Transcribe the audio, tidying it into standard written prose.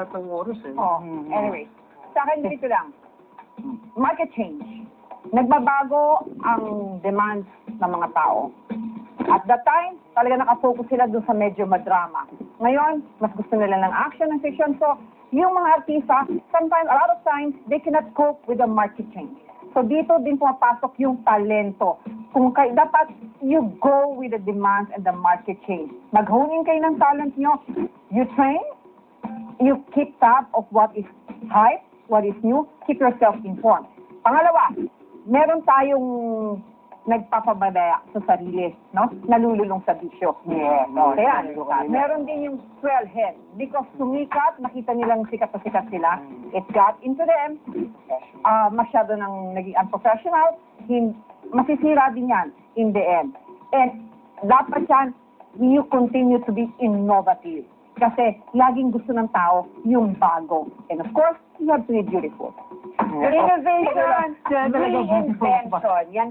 yata ang oras eh. Oh, anyway. Sa akin, dito lang. Market change. Nagbabago ang demands ng mga tao. At that time, talaga nakafocus sila doon sa medyo madrama. Ngayon, mas gusto nila ng action and fiction. So, yung mga artista, sometimes, a lot of times, they cannot cope with the market change. So, dito din pumapasok yung talento. Kung dapat you go with the demands and the market change. Mag-hone in kayo ng talent nyo. You train, you keep tab of what is hype, what is new, keep yourself informed. Pangalawa, meron tayong nagpapabaya sa sarili, no? Nalululong sa bisyo. Yeah, Kaya, meron din yung swell head. Because sumikat, nakita nilang sikat na sikat sila, it got into them, masyado nang naging unprofessional, masisira din yan in the end. And dapat yan, you continue to be innovative. Kasi laging gusto ng tao yung bago. And of course, you have to be beautiful. Innovation, reinvention, yan